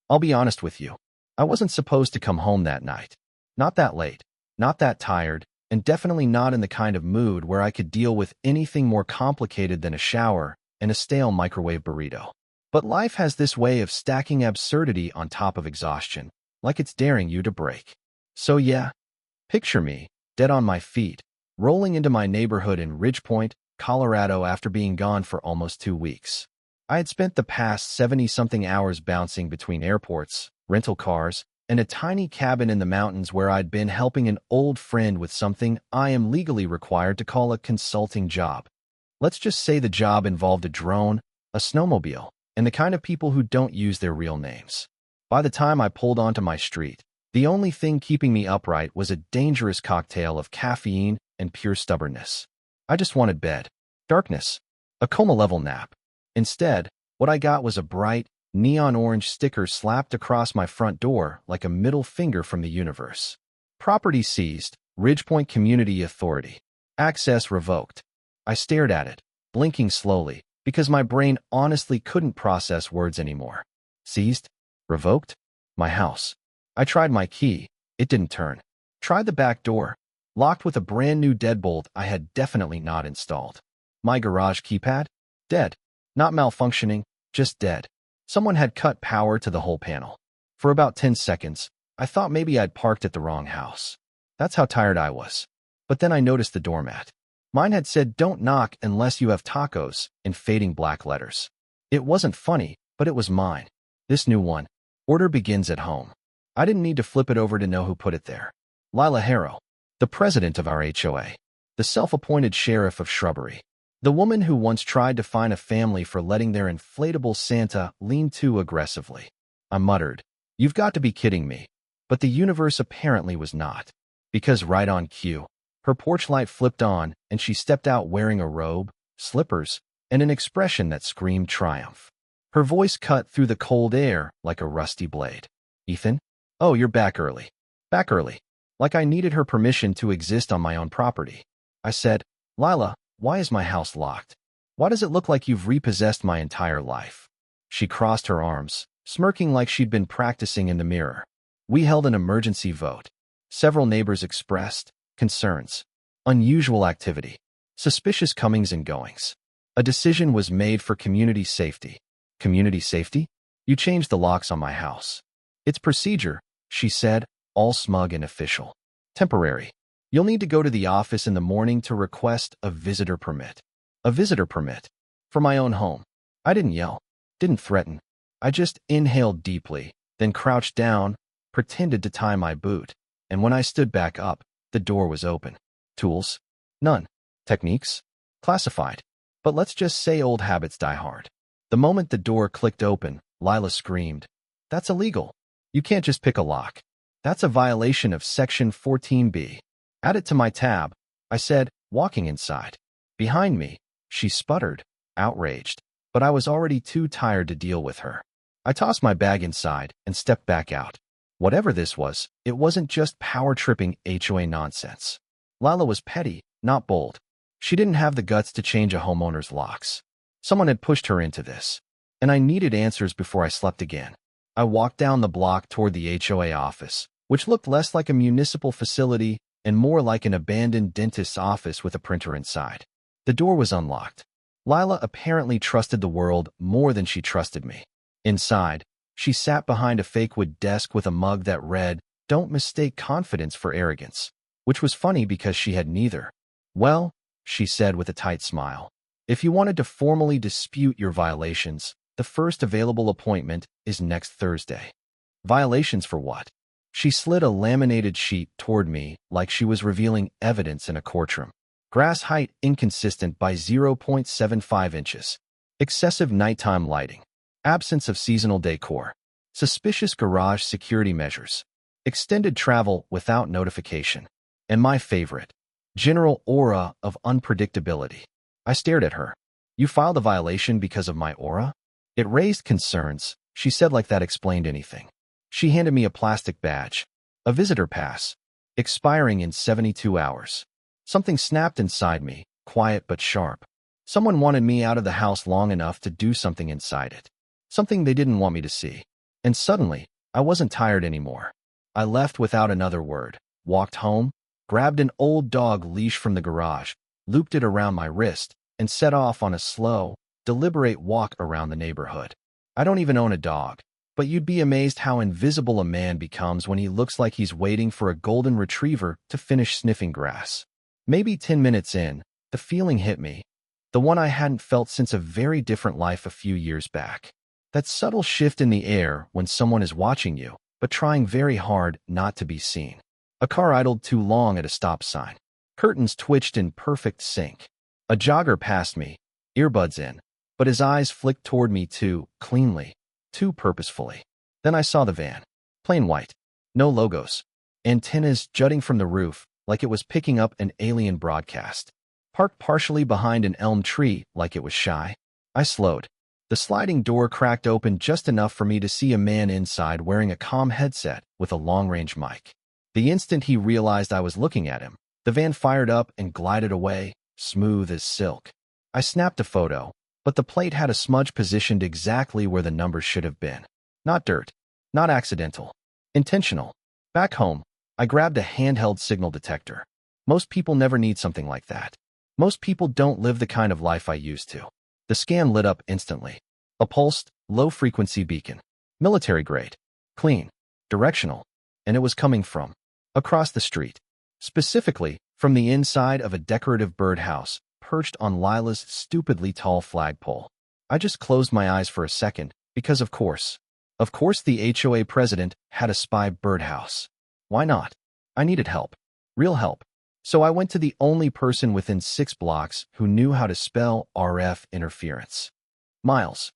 I'll be honest with you. I wasn't supposed to come home that night. Not that late, not that tired, and definitely not in the kind of mood where I could deal with anything more complicated than a shower and a stale microwave burrito. But life has this way of stacking absurdity on top of exhaustion, like it's daring you to break. So yeah, picture me, dead on my feet, rolling into my neighborhood in Ridgepoint, Colorado after being gone for almost 2 weeks. I had spent the past 70-something hours bouncing between airports, rental cars, and a tiny cabin in the mountains where I'd been helping an old friend with something I am legally required to call a consulting job. Let's just say the job involved a drone, a snowmobile, and the kind of people who don't use their real names. By the time I pulled onto my street, the only thing keeping me upright was a dangerous cocktail of caffeine and pure stubbornness. I just wanted bed, darkness, a coma-level nap. Instead, what I got was a bright, neon orange sticker slapped across my front door like a middle finger from the universe. Property seized, Ridgepoint Community Authority. Access revoked. I stared at it, blinking slowly, because my brain honestly couldn't process words anymore. Seized? Revoked? My house. I tried my key. It didn't turn. Tried the back door. Locked with a brand new deadbolt I had definitely not installed. My garage keypad? Dead. Not malfunctioning, just dead. Someone had cut power to the whole panel. For about 10 seconds, I thought maybe I'd parked at the wrong house. That's how tired I was. But then I noticed the doormat. Mine had said, "Don't knock unless you have tacos," in fading black letters. It wasn't funny, but it was mine. This new one. Order begins at home. I didn't need to flip it over to know who put it there. Lila Harrow, the president of our HOA, the self-appointed sheriff of Shrubbery. The woman who once tried to fine a family for letting their inflatable Santa lean too aggressively. I muttered, "You've got to be kidding me." But the universe apparently was not. Because right on cue, her porch light flipped on and she stepped out wearing a robe, slippers, and an expression that screamed triumph. Her voice cut through the cold air like a rusty blade. "Ethan? Oh, you're back early." Back early. Like I needed her permission to exist on my own property. I said, "Lila, why is my house locked? Why does it look like you've repossessed my entire life?" She crossed her arms, smirking like she'd been practicing in the mirror. We held an emergency vote. Several neighbors expressed concerns, unusual activity, suspicious comings and goings. A decision was made for community safety. Community safety? "You changed the locks on my house." "It's procedure," she said, all smug and official. "Temporary. You'll need to go to the office in the morning to request a visitor permit." A visitor permit? For my own home. I didn't yell, didn't threaten. I just inhaled deeply, then crouched down, pretended to tie my boot, and when I stood back up, the door was open. Tools? None. Techniques? Classified. But let's just say old habits die hard. The moment the door clicked open, Lila screamed, "That's illegal. You can't just pick a lock. That's a violation of Section 14B. Add it to my tab," I said, walking inside. Behind me, she sputtered, outraged, but I was already too tired to deal with her. I tossed my bag inside and stepped back out. Whatever this was, it wasn't just power-tripping HOA nonsense. Lila was petty, not bold. She didn't have the guts to change a homeowner's locks. Someone had pushed her into this, and I needed answers before I slept again. I walked down the block toward the HOA office, which looked less like a municipal facility and more like an abandoned dentist's office with a printer inside. The door was unlocked. Lila apparently trusted the world more than she trusted me. Inside, she sat behind a fake wood desk with a mug that read, "Don't mistake confidence for arrogance," which was funny because she had neither. "Well," she said with a tight smile, "if you wanted to formally dispute your violations, the first available appointment is next Thursday." Violations for what? She slid a laminated sheet toward me like she was revealing evidence in a courtroom. Grass height inconsistent by 0.75 inches. Excessive nighttime lighting. Absence of seasonal decor. Suspicious garage security measures. Extended travel without notification. And my favorite, general aura of unpredictability. I stared at her. "You filed a violation because of my aura?" It raised concerns, she said like that explained anything. She handed me a plastic badge, a visitor pass, expiring in 72 hours. Something snapped inside me, quiet but sharp. Someone wanted me out of the house long enough to do something inside it. Something they didn't want me to see. And suddenly, I wasn't tired anymore. I left without another word, walked home, grabbed an old dog leash from the garage, looped it around my wrist, and set off on a slow, deliberate walk around the neighborhood. I don't even own a dog, but you'd be amazed how invisible a man becomes when he looks like he's waiting for a golden retriever to finish sniffing grass. Maybe 10 minutes in, the feeling hit me, the one I hadn't felt since a very different life a few years back. That subtle shift in the air when someone is watching you, but trying very hard not to be seen. A car idled too long at a stop sign. Curtains twitched in perfect sync. A jogger passed me, earbuds in, but his eyes flicked toward me too cleanly, too purposefully. Then I saw the van. Plain white. No logos. Antennas jutting from the roof like it was picking up an alien broadcast. Parked partially behind an elm tree like it was shy. I slowed. The sliding door cracked open just enough for me to see a man inside wearing a comm headset with a long-range mic. The instant he realized I was looking at him, the van fired up and glided away, smooth as silk. I snapped a photo, but the plate had a smudge positioned exactly where the numbers should have been. Not dirt. Not accidental. Intentional. Back home, I grabbed a handheld signal detector. Most people never need something like that. Most people don't live the kind of life I used to. The scan lit up instantly. A pulsed, low-frequency beacon. Military grade. Clean. Directional. And it was coming from across the street. Specifically, from the inside of a decorative birdhouse perched on Lila's stupidly tall flagpole. I just closed my eyes for a second because, of course, the HOA president had a spy birdhouse. Why not? I needed help. Real help. So I went to the only person within 6 blocks who knew how to spell RF interference. Miles.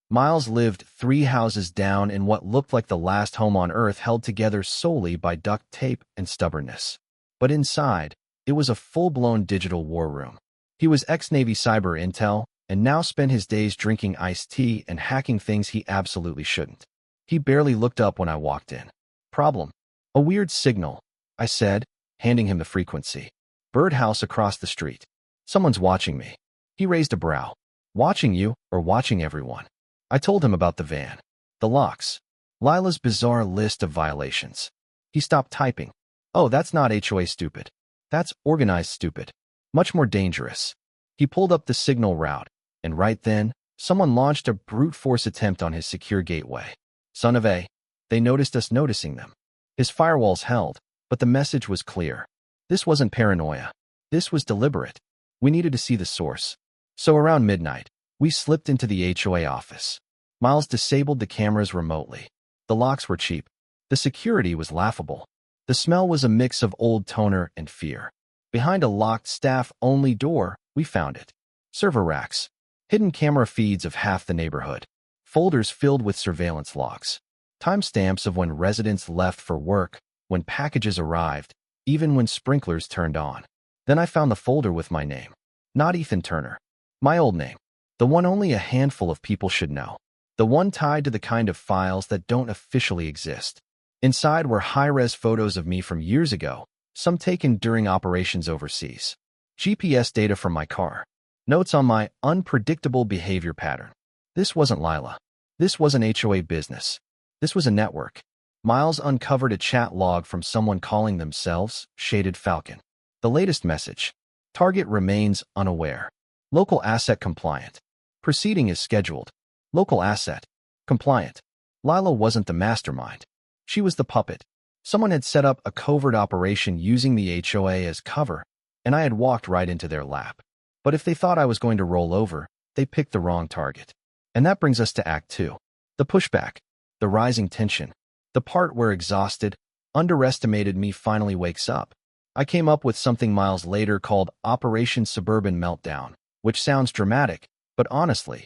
Miles lived 3 houses down in what looked like the last home on Earth held together solely by duct tape and stubbornness. But inside, it was a full-blown digital war room. He was ex-Navy cyber intel and now spent his days drinking iced tea and hacking things he absolutely shouldn't. He barely looked up when I walked in. Problem. A weird signal, I said, handing him the frequency. Birdhouse across the street. Someone's watching me. He raised a brow. Watching you or watching everyone? I told him about the van. The locks. Lila's bizarre list of violations. He stopped typing. Oh, that's not HOA stupid. That's organized stupid. Much more dangerous. He pulled up the signal route, and right then, someone launched a brute force attempt on his secure gateway. Son of a. They noticed us noticing them. His firewalls held, but the message was clear. This wasn't paranoia. This was deliberate. We needed to see the source. So around midnight, we slipped into the HOA office. Miles disabled the cameras remotely. The locks were cheap. The security was laughable. The smell was a mix of old toner and fear. Behind a locked staff-only door, we found it. Server racks. Hidden camera feeds of half the neighborhood. Folders filled with surveillance logs. Timestamps of when residents left for work, when packages arrived, even when sprinklers turned on. Then I found the folder with my name. Not Ethan Turner. My old name. The one only a handful of people should know. The one tied to the kind of files that don't officially exist. Inside were high-res photos of me from years ago, some taken during operations overseas. GPS data from my car. Notes on my unpredictable behavior pattern. This wasn't Lila. This wasn't HOA business. This was a network. Miles uncovered a chat log from someone calling themselves Shaded Falcon. The latest message. Target remains unaware. Local asset compliant. Proceeding is scheduled. Local asset. Compliant. Lila wasn't the mastermind. She was the puppet. Someone had set up a covert operation using the HOA as cover, and I had walked right into their lap. But if they thought I was going to roll over, they picked the wrong target. And that brings us to Act 2. The pushback. The rising tension. The part where exhausted, underestimated me finally wakes up. I came up with something Miles later called Operation Suburban Meltdown, which sounds dramatic, but honestly,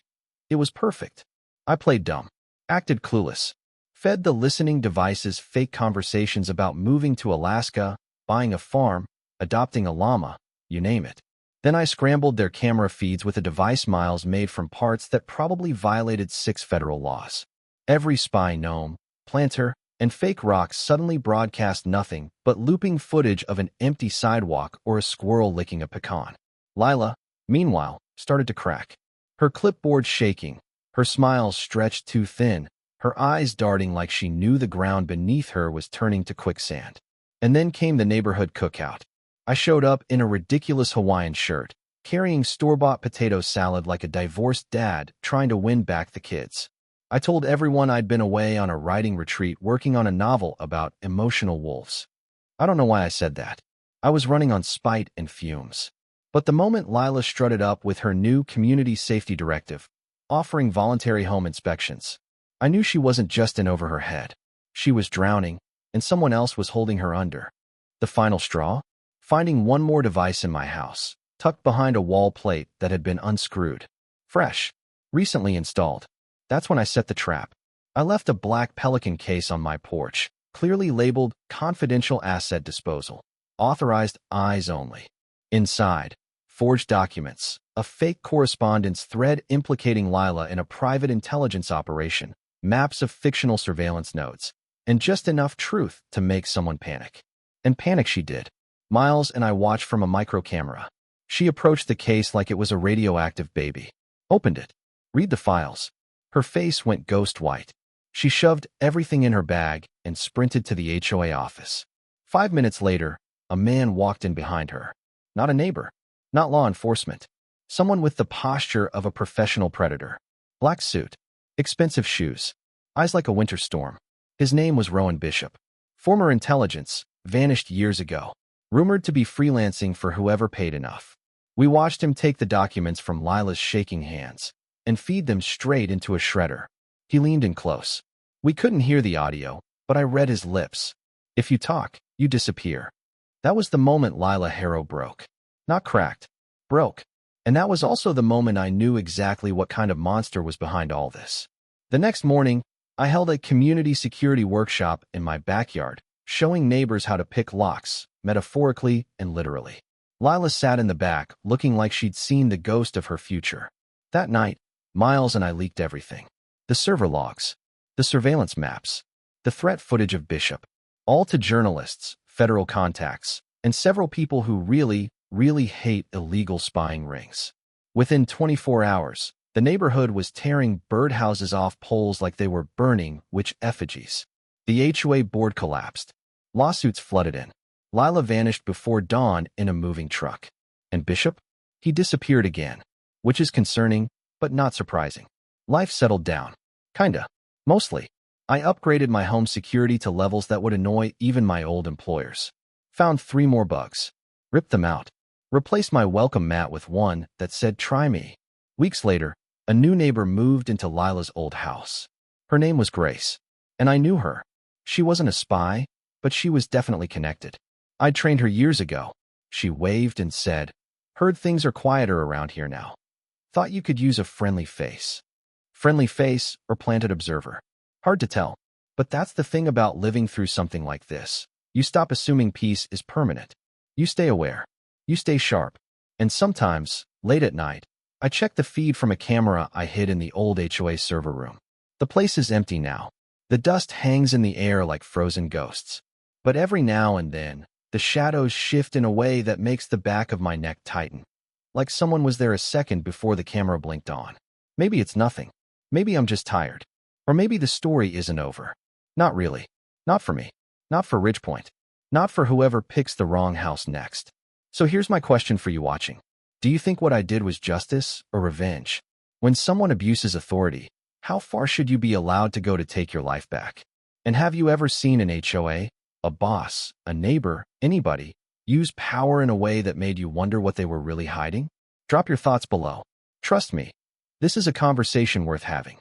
it was perfect. I played dumb, acted clueless, fed the listening devices fake conversations about moving to Alaska, buying a farm, adopting a llama, you name it. Then I scrambled their camera feeds with a device Miles made from parts that probably violated 6 federal laws. Every spy gnome, planter, and fake rock suddenly broadcast nothing but looping footage of an empty sidewalk or a squirrel licking a pecan. Lila, meanwhile, started to crack. Her clipboard shaking, her smile stretched too thin, her eyes darting like she knew the ground beneath her was turning to quicksand. And then came the neighborhood cookout. I showed up in a ridiculous Hawaiian shirt, carrying store-bought potato salad like a divorced dad trying to win back the kids. I told everyone I'd been away on a writing retreat working on a novel about emotional wolves. I don't know why I said that. I was running on spite and fumes. But the moment Lila strutted up with her new community safety directive, offering voluntary home inspections, I knew she wasn't just in over her head. She was drowning, and someone else was holding her under. The final straw? Finding one more device in my house, tucked behind a wall plate that had been unscrewed. Fresh. Recently installed. That's when I set the trap. I left a black Pelican case on my porch, clearly labeled Confidential Asset Disposal. Authorized eyes only. Inside, forged documents, a fake correspondence thread implicating Lila in a private intelligence operation, maps of fictional surveillance nodes, and just enough truth to make someone panic. And panic she did. Miles and I watched from a micro camera. She approached the case like it was a radioactive baby. Opened it. Read the files. Her face went ghost white. She shoved everything in her bag and sprinted to the HOA office. 5 minutes later, a man walked in behind her. Not a neighbor. Not law enforcement. Someone with the posture of a professional predator. Black suit. Expensive shoes. Eyes like a winter storm. His name was Rowan Bishop. Former intelligence. Vanished years ago. Rumored to be freelancing for whoever paid enough. We watched him take the documents from Lila's shaking hands and feed them straight into a shredder. He leaned in close. We couldn't hear the audio, but I read his lips. If you talk, you disappear. That was the moment Lila Harrow broke. Not cracked. Broke. And that was also the moment I knew exactly what kind of monster was behind all this. The next morning, I held a community security workshop in my backyard, showing neighbors how to pick locks, metaphorically and literally. Lila sat in the back, looking like she'd seen the ghost of her future. That night, Miles and I leaked everything. The server logs, the surveillance maps, the threat footage of Bishop, all to journalists, federal contacts, and several people who really hate illegal spying rings. Within 24 hours, the neighborhood was tearing birdhouses off poles like they were burning witch effigies. The HOA board collapsed. Lawsuits flooded in. Lila vanished before dawn in a moving truck. And Bishop? He disappeared again, which is concerning, but not surprising. Life settled down. Kinda. Mostly. I upgraded my home security to levels that would annoy even my old employers. Found 3 more bugs. Ripped them out. Replaced my welcome mat with one that said, "Try me." Weeks later, a new neighbor moved into Lila's old house. Her name was Grace, and I knew her. She wasn't a spy, but she was definitely connected. I'd trained her years ago. She waved and said, "Heard things are quieter around here now. Thought you could use a friendly face." Friendly face or planted observer. Hard to tell. But that's the thing about living through something like this. You stop assuming peace is permanent. You stay aware. You stay sharp. And sometimes, late at night, I check the feed from a camera I hid in the old HOA server room. The place is empty now. The dust hangs in the air like frozen ghosts. But every now and then, the shadows shift in a way that makes the back of my neck tighten. Like someone was there a second before the camera blinked on. Maybe it's nothing. Maybe I'm just tired. Or maybe the story isn't over. Not really. Not for me. Not for Ridgepoint. Not for whoever picks the wrong house next. So here's my question for you watching. Do you think what I did was justice or revenge? When someone abuses authority, how far should you be allowed to go to take your life back? And have you ever seen an HOA, a boss, a neighbor, anybody, use power in a way that made you wonder what they were really hiding? Drop your thoughts below. Trust me, this is a conversation worth having.